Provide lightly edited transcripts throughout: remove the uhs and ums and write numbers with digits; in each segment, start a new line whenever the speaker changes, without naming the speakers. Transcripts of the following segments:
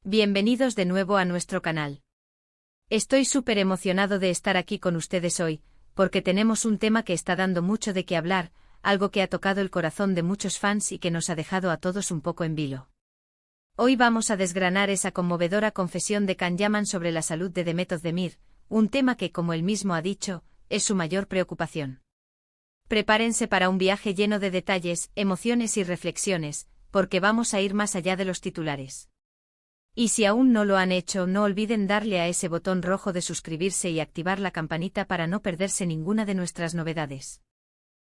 Bienvenidos de nuevo a nuestro canal. Estoy súper emocionado de estar aquí con ustedes hoy, porque tenemos un tema que está dando mucho de qué hablar, algo que ha tocado el corazón de muchos fans y que nos ha dejado a todos un poco en vilo. Hoy vamos a desgranar esa conmovedora confesión de Can Yaman sobre la salud de Demet Özdemir, un tema que, como él mismo ha dicho, es su mayor preocupación. Prepárense para un viaje lleno de detalles, emociones y reflexiones, porque vamos a ir más allá de los titulares. Y si aún no lo han hecho, no olviden darle a ese botón rojo de suscribirse y activar la campanita para no perderse ninguna de nuestras novedades.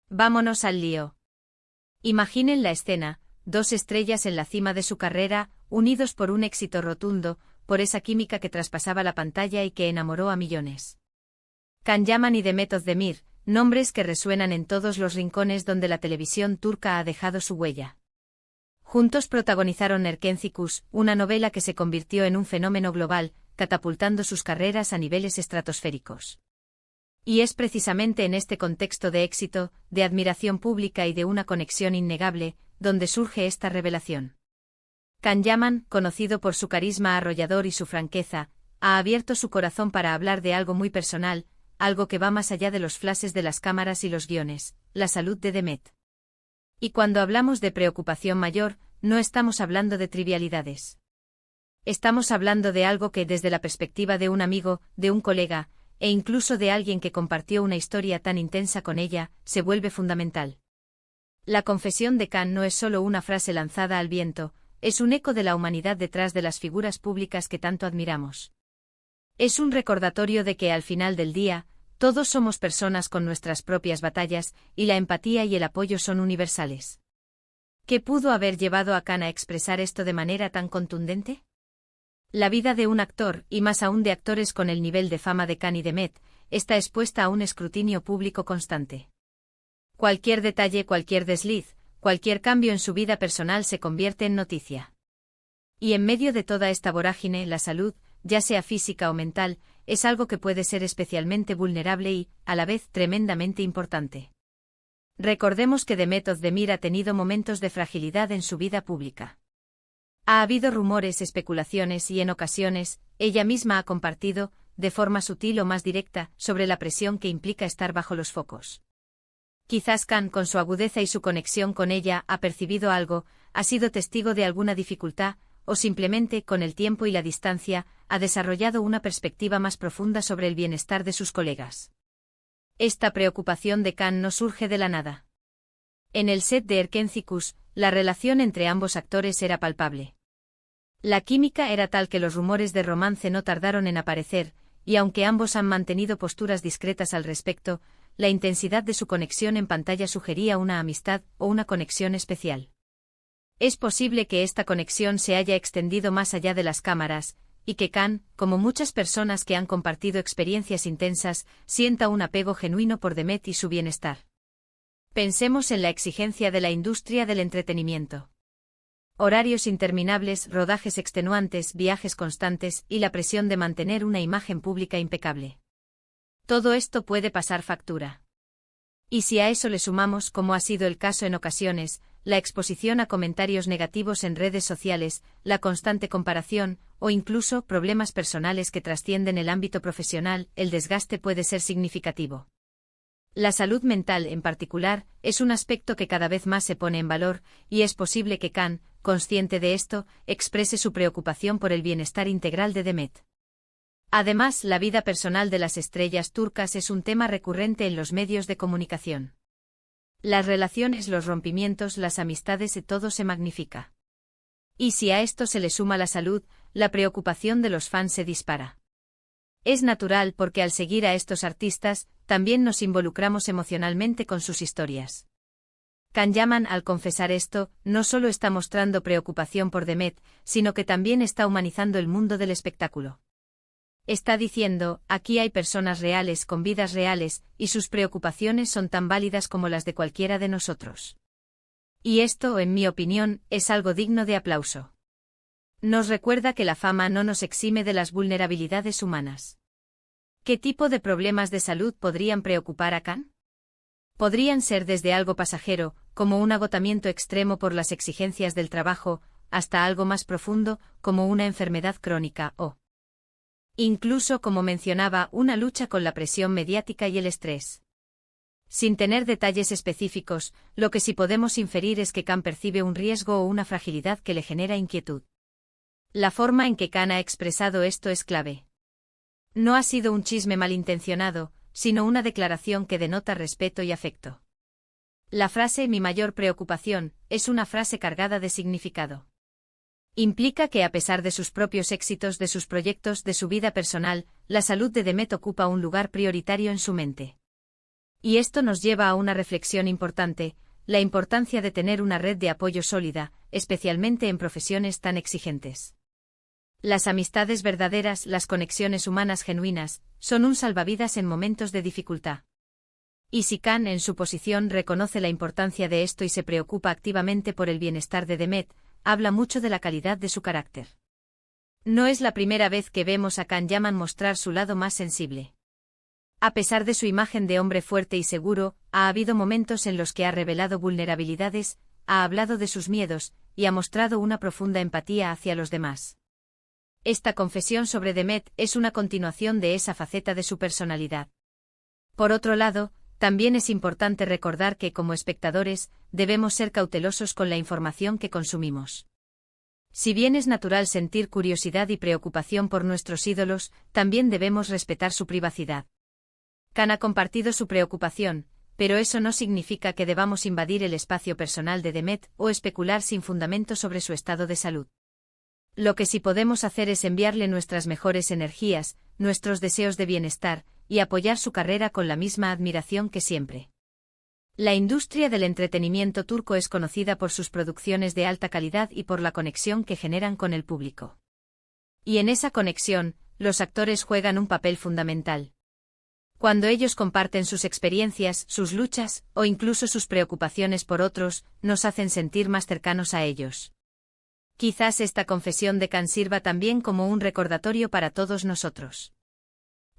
Vámonos al lío. Imaginen la escena, dos estrellas en la cima de su carrera, unidos por un éxito rotundo, por esa química que traspasaba la pantalla y que enamoró a millones. Can Yaman y Demet Özdemir, nombres que resuenan en todos los rincones donde la televisión turca ha dejado su huella. Juntos protagonizaron Erkenci, una novela que se convirtió en un fenómeno global, catapultando sus carreras a niveles estratosféricos. Y es precisamente en este contexto de éxito, de admiración pública y de una conexión innegable, donde surge esta revelación. Can Yaman, conocido por su carisma arrollador y su franqueza, ha abierto su corazón para hablar de algo muy personal, algo que va más allá de los flashes de las cámaras y los guiones, la salud de Demet. Y cuando hablamos de preocupación mayor, no estamos hablando de trivialidades. Estamos hablando de algo que desde la perspectiva de un amigo, de un colega, e incluso de alguien que compartió una historia tan intensa con ella, se vuelve fundamental. La confesión de Can no es solo una frase lanzada al viento, es un eco de la humanidad detrás de las figuras públicas que tanto admiramos. Es un recordatorio de que al final del día, todos somos personas con nuestras propias batallas, y la empatía y el apoyo son universales. ¿Qué pudo haber llevado a Can a expresar esto de manera tan contundente? La vida de un actor, y más aún de actores con el nivel de fama de Can y Demet, está expuesta a un escrutinio público constante. Cualquier detalle, cualquier desliz, cualquier cambio en su vida personal se convierte en noticia. Y en medio de toda esta vorágine, la salud, ya sea física o mental, es algo que puede ser especialmente vulnerable y, a la vez, tremendamente importante. Recordemos que Demet Özdemir ha tenido momentos de fragilidad en su vida pública. Ha habido rumores, especulaciones y en ocasiones, ella misma ha compartido, de forma sutil o más directa, sobre la presión que implica estar bajo los focos. Quizás Can, con su agudeza y su conexión con ella, ha percibido algo, ha sido testigo de alguna dificultad, o simplemente, con el tiempo y la distancia, ha desarrollado una perspectiva más profunda sobre el bienestar de sus colegas. Esta preocupación de Can no surge de la nada. En el set de Erkenci, la relación entre ambos actores era palpable. La química era tal que los rumores de romance no tardaron en aparecer, y aunque ambos han mantenido posturas discretas al respecto, la intensidad de su conexión en pantalla sugería una amistad o una conexión especial. Es posible que esta conexión se haya extendido más allá de las cámaras, y que Can, como muchas personas que han compartido experiencias intensas, sienta un apego genuino por Demet y su bienestar. Pensemos en la exigencia de la industria del entretenimiento. Horarios interminables, rodajes extenuantes, viajes constantes y la presión de mantener una imagen pública impecable. Todo esto puede pasar factura. Y si a eso le sumamos, como ha sido el caso en ocasiones, la exposición a comentarios negativos en redes sociales, la constante comparación, o incluso problemas personales que trascienden el ámbito profesional, el desgaste puede ser significativo. La salud mental, en particular, es un aspecto que cada vez más se pone en valor, y es posible que Can, consciente de esto, exprese su preocupación por el bienestar integral de Demet. Además, la vida personal de las estrellas turcas es un tema recurrente en los medios de comunicación. Las relaciones, los rompimientos, las amistades, todo se magnifica. Y si a esto se le suma la salud, la preocupación de los fans se dispara. Es natural porque al seguir a estos artistas, también nos involucramos emocionalmente con sus historias. Can Yaman, al confesar esto, no solo está mostrando preocupación por Demet, sino que también está humanizando el mundo del espectáculo. Está diciendo, aquí hay personas reales con vidas reales, y sus preocupaciones son tan válidas como las de cualquiera de nosotros. Y esto, en mi opinión, es algo digno de aplauso. Nos recuerda que la fama no nos exime de las vulnerabilidades humanas. ¿Qué tipo de problemas de salud podrían preocupar a Can? Podrían ser desde algo pasajero, como un agotamiento extremo por las exigencias del trabajo, hasta algo más profundo, como una enfermedad crónica o, incluso como mencionaba, una lucha con la presión mediática y el estrés. Sin tener detalles específicos, lo que sí podemos inferir es que Khan percibe un riesgo o una fragilidad que le genera inquietud. La forma en que Khan ha expresado esto es clave. No ha sido un chisme malintencionado, sino una declaración que denota respeto y afecto. La frase "mi mayor preocupación" es una frase cargada de significado. Implica que a pesar de sus propios éxitos, de sus proyectos, de su vida personal, la salud de Demet ocupa un lugar prioritario en su mente. Y esto nos lleva a una reflexión importante, la importancia de tener una red de apoyo sólida, especialmente en profesiones tan exigentes. Las amistades verdaderas, las conexiones humanas genuinas, son un salvavidas en momentos de dificultad. Y si Khan, en su posición, reconoce la importancia de esto y se preocupa activamente por el bienestar de Demet, habla mucho de la calidad de su carácter. No es la primera vez que vemos a Khan Yaman mostrar su lado más sensible. A pesar de su imagen de hombre fuerte y seguro, ha habido momentos en los que ha revelado vulnerabilidades, ha hablado de sus miedos, y ha mostrado una profunda empatía hacia los demás. Esta confesión sobre Demet es una continuación de esa faceta de su personalidad. Por otro lado, también es importante recordar que, como espectadores, debemos ser cautelosos con la información que consumimos. Si bien es natural sentir curiosidad y preocupación por nuestros ídolos, también debemos respetar su privacidad. Khan ha compartido su preocupación, pero eso no significa que debamos invadir el espacio personal de Demet o especular sin fundamento sobre su estado de salud. Lo que sí podemos hacer es enviarle nuestras mejores energías, nuestros deseos de bienestar, y apoyar su carrera con la misma admiración que siempre. La industria del entretenimiento turco es conocida por sus producciones de alta calidad y por la conexión que generan con el público. Y en esa conexión, los actores juegan un papel fundamental. Cuando ellos comparten sus experiencias, sus luchas, o incluso sus preocupaciones por otros, nos hacen sentir más cercanos a ellos. Quizás esta confesión de Khan sirva también como un recordatorio para todos nosotros.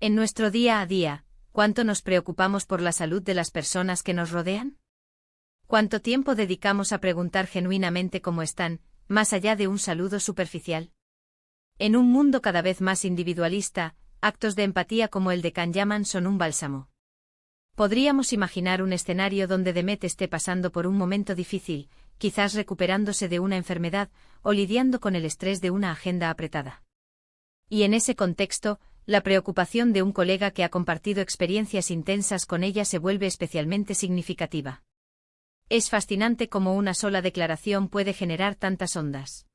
En nuestro día a día, ¿cuánto nos preocupamos por la salud de las personas que nos rodean? ¿Cuánto tiempo dedicamos a preguntar genuinamente cómo están, más allá de un saludo superficial? En un mundo cada vez más individualista, actos de empatía como el de Khan Yaman son un bálsamo. Podríamos imaginar un escenario donde Demet esté pasando por un momento difícil, quizás recuperándose de una enfermedad o lidiando con el estrés de una agenda apretada. Y en ese contexto, la preocupación de un colega que ha compartido experiencias intensas con ella se vuelve especialmente significativa. Es fascinante cómo una sola declaración puede generar tantas ondas.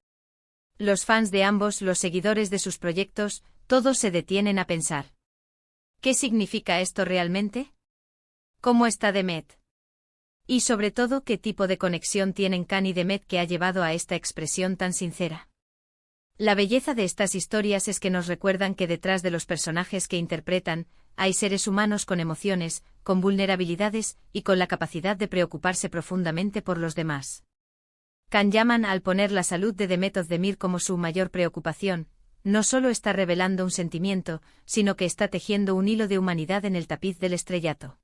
Los fans de ambos, los seguidores de sus proyectos, todos se detienen a pensar. ¿Qué significa esto realmente? ¿Cómo está Demet? Y sobre todo, ¿qué tipo de conexión tienen Khan y Demet que ha llevado a esta expresión tan sincera? La belleza de estas historias es que nos recuerdan que detrás de los personajes que interpretan, hay seres humanos con emociones, con vulnerabilidades y con la capacidad de preocuparse profundamente por los demás. Khan Yaman, al poner la salud de Demet Özdemir como su mayor preocupación, no solo está revelando un sentimiento, sino que está tejiendo un hilo de humanidad en el tapiz del estrellato.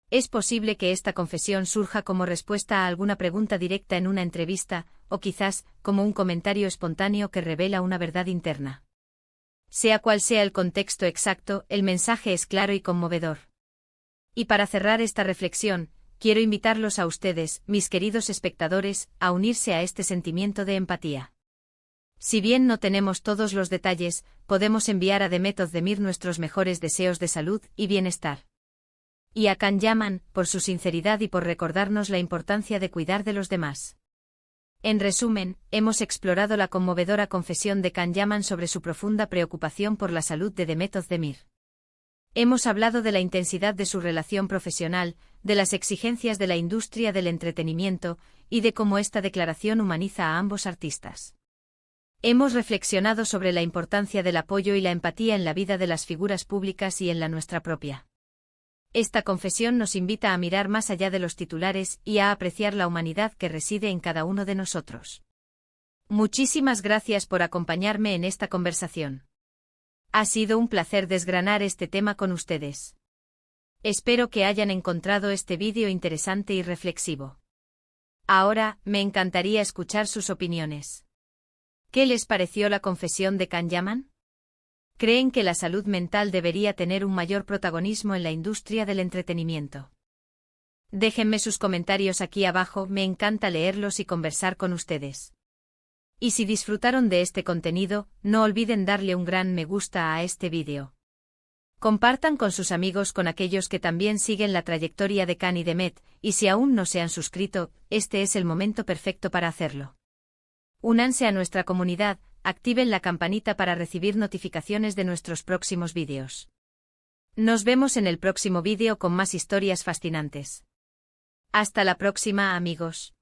Es posible que esta confesión surja como respuesta a alguna pregunta directa en una entrevista, o quizás, como un comentario espontáneo que revela una verdad interna. Sea cual sea el contexto exacto, el mensaje es claro y conmovedor. Y para cerrar esta reflexión, quiero invitarlos a ustedes, mis queridos espectadores, a unirse a este sentimiento de empatía. Si bien no tenemos todos los detalles, podemos enviar a Demet Özdemir nuestros mejores deseos de salud y bienestar. Y a Khan Yaman, por su sinceridad y por recordarnos la importancia de cuidar de los demás. En resumen, hemos explorado la conmovedora confesión de Khan Yaman sobre su profunda preocupación por la salud de Demet Özdemir. Hemos hablado de la intensidad de su relación profesional, de las exigencias de la industria del entretenimiento, y de cómo esta declaración humaniza a ambos artistas. Hemos reflexionado sobre la importancia del apoyo y la empatía en la vida de las figuras públicas y en la nuestra propia. Esta confesión nos invita a mirar más allá de los titulares y a apreciar la humanidad que reside en cada uno de nosotros. Muchísimas gracias por acompañarme en esta conversación. Ha sido un placer desgranar este tema con ustedes. Espero que hayan encontrado este vídeo interesante y reflexivo. Ahora, me encantaría escuchar sus opiniones. ¿Qué les pareció la confesión de Can Yaman? ¿Creen que la salud mental debería tener un mayor protagonismo en la industria del entretenimiento? Déjenme sus comentarios aquí abajo, me encanta leerlos y conversar con ustedes. Y si disfrutaron de este contenido, no olviden darle un gran me gusta a este vídeo. Compartan con sus amigos, con aquellos que también siguen la trayectoria de Can y Demet, y si aún no se han suscrito, este es el momento perfecto para hacerlo. Únanse a nuestra comunidad, activen la campanita para recibir notificaciones de nuestros próximos vídeos. Nos vemos en el próximo vídeo con más historias fascinantes. Hasta la próxima, amigos.